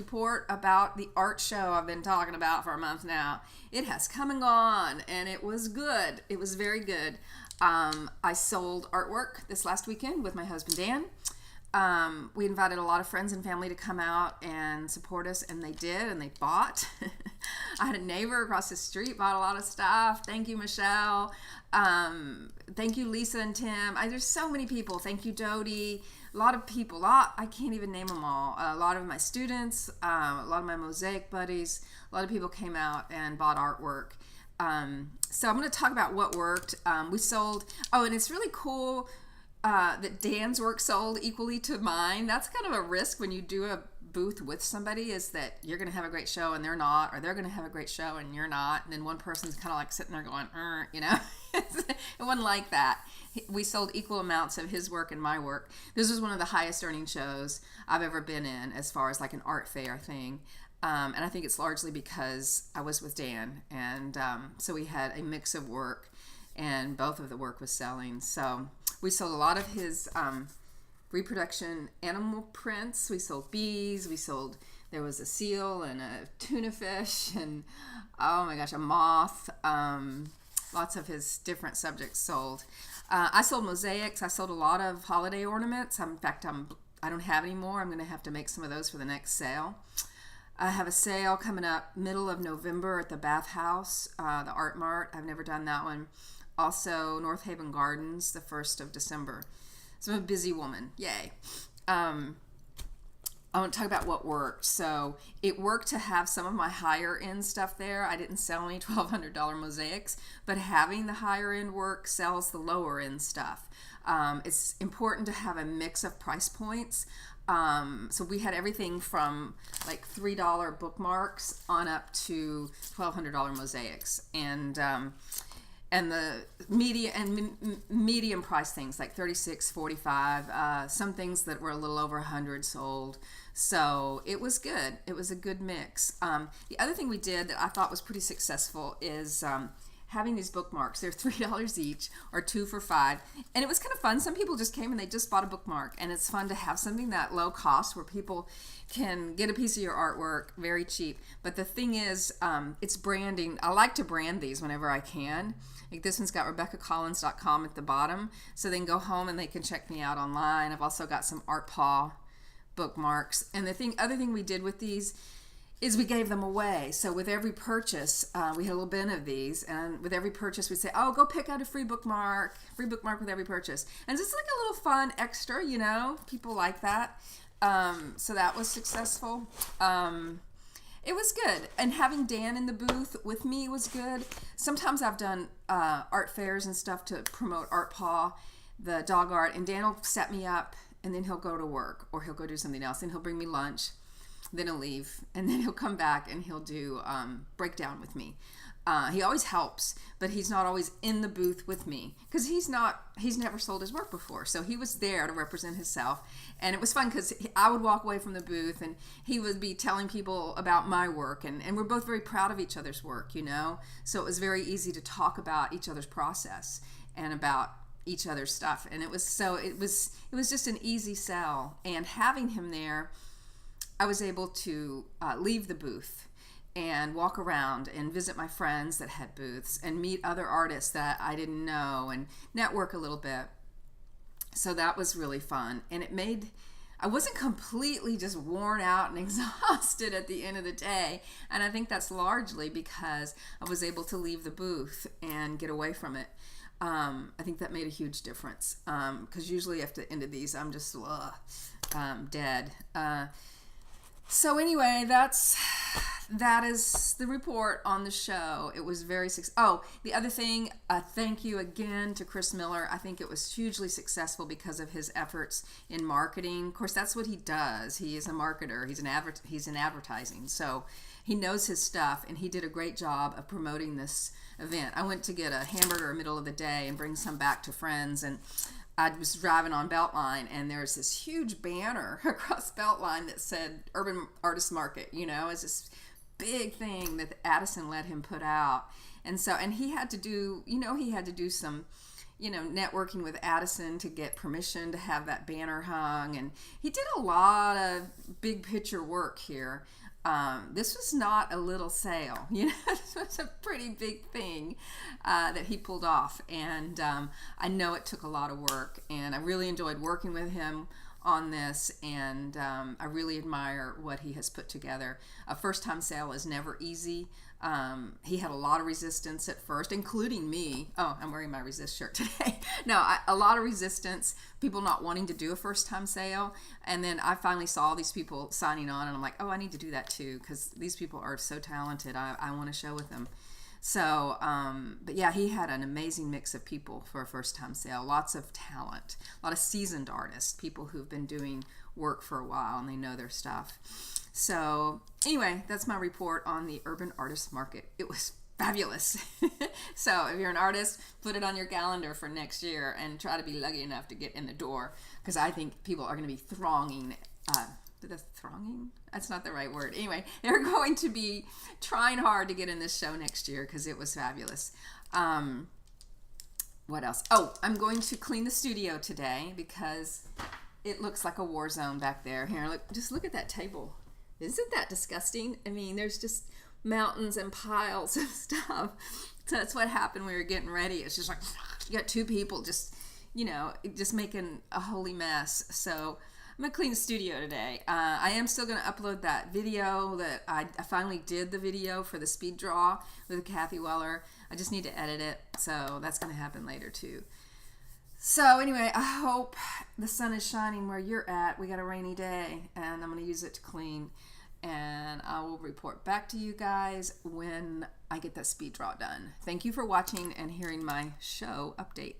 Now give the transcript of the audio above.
report about the art show I've been talking about for a month now. It has come and gone, and it was good. It was very good. I sold artwork this last weekend with my husband, Dan. We invited a lot of friends and family to come out and support us, and they did, and they bought. I had a neighbor across the street bought a lot of stuff. Thank you, Michelle. Thank you, Lisa and Tim. There's so many people. Thank you, Dodie. A lot of people. I can't even name them all. A lot of my students, a lot of my mosaic buddies, a lot of people came out and bought artwork. So I'm going to talk about what worked. We sold, and it's really cool that Dan's work sold equally to mine. That's kind of a risk when you do a booth with somebody, is that you're going to have a great show and they're not, or they're going to have a great show and you're not, and then one person's kind of like sitting there going, it wasn't like that. We sold equal amounts of his work and my work. This was one of the highest earning shows I've ever been in as far as like an art fair thing. And I think it's largely because I was with Dan, and so we had a mix of work, and both of the work was selling. So we sold a lot of his reproduction animal prints. We sold bees. There was a seal and a tuna fish, and oh my gosh, a moth. Lots of his different subjects sold. I sold mosaics. I sold a lot of holiday ornaments. In fact, I don't have any more. I'm going to have to make some of those for the next sale. I have a sale coming up middle of November at the Bath House, the Art Mart. I've never done that one. Also, North Haven Gardens, the 1st of December. So I'm a busy woman. Yay. I want to talk about what worked. So it worked to have some of my higher end stuff there. I didn't sell any $1,200 mosaics, but having the higher end work sells the lower end stuff. It's important to have a mix of price points. So we had everything from like $3 bookmarks on up to $1,200 mosaics, and the medium price things like $36, $45. Some things that were a little over $100 sold. So it was good. It was a good mix. The other thing we did that I thought was pretty successful is having these bookmarks. They're $3 each, or 2 for $5, and it was kind of fun. Some people just came and they just bought a bookmark, and it's fun to have something that low cost where people can get a piece of your artwork very cheap. But the thing is, it's branding. I like to brand these whenever I can. Like this one's got RebeccaCollins.com at the bottom, so they can go home and they can check me out online. I've also got some ArtPaw bookmarks, and other thing we did with these is we gave them away. So with every purchase, we had a little bin of these, and with every purchase we'd say, go pick out a free bookmark with every purchase. And it's just like a little fun extra, people like that. So that was successful. It was good. And having Dan in the booth with me was good. Sometimes I've done art fairs and stuff to promote ArtPaw, the dog art, and Dan will set me up, and then he'll go to work, or he'll go do something else, and he'll bring me lunch. Then he'll leave, and then he'll come back and he'll do breakdown with me. He always helps, but he's not always in the booth with me because he's never sold his work before. So he was there to represent himself, and it was fun because I would walk away from the booth and he would be telling people about my work, and we're both very proud of each other's work, So it was very easy to talk about each other's process and about each other's stuff, and it was just an easy sell. And having him there, I was able to leave the booth and walk around and visit my friends that had booths and meet other artists that I didn't know and network a little bit. So that was really fun. And I wasn't completely just worn out and exhausted at the end of the day. And I think that's largely because I was able to leave the booth and get away from it. I think that made a huge difference because usually after the end of these, I'm just dead. So anyway, that is the report on the show. It was very successful. The other thing, thank you again to Chris Miller. I think it was hugely successful because of his efforts in marketing. Of course, that's what he does. He is a marketer. He's in advertising. So he knows his stuff, and he did a great job of promoting this event. I went to get a hamburger in the middle of the day and bring some back to friends, and I was driving on Beltline, and there's this huge banner across Beltline that said Urban Artist Market, it's this big thing that Addison let him put out. And he had to do, some networking with Addison to get permission to have that banner hung. And he did a lot of big picture work here. This was not a little sale, this was a pretty big thing that he pulled off. And I know it took a lot of work, and I really enjoyed working with him on this, and I really admire what he has put together. A first-time sale is never easy. He had a lot of resistance at first, including me. Oh, I'm wearing my Resist shirt today. No, a lot of resistance, people not wanting to do a first-time sale. And then I finally saw these people signing on, and I'm like, oh, I need to do that too, because these people are so talented. I want to show with them. So, but yeah, he had an amazing mix of people for a first-time sale. Lots of talent, a lot of seasoned artists, people who've been doing work for a while and they know their stuff. So anyway, that's my report on the Urban Artist Market. It was fabulous. So if you're an artist, put it on your calendar for next year and try to be lucky enough to get in the door, because I think people are going to be thronging. Thronging? That's not the right word. Anyway, they're going to be trying hard to get in this show next year because it was fabulous. What else? Oh, I'm going to clean the studio today because it looks like a war zone back there. Here, just look at that table. Isn't that disgusting? I mean, there's just mountains and piles of stuff. So that's what happened when we were getting ready. It's just like, you got two people just making a holy mess. So I'm going to clean the studio today. I am still going to upload that video that I finally did the video for the speed draw with Kathy Weller. I just need to edit it. So that's going to happen later too. So anyway, I hope the sun is shining where you're at. We got a rainy day, and I'm going to use it to clean. And I will report back to you guys when I get that speed draw done. Thank you for watching and hearing my show update.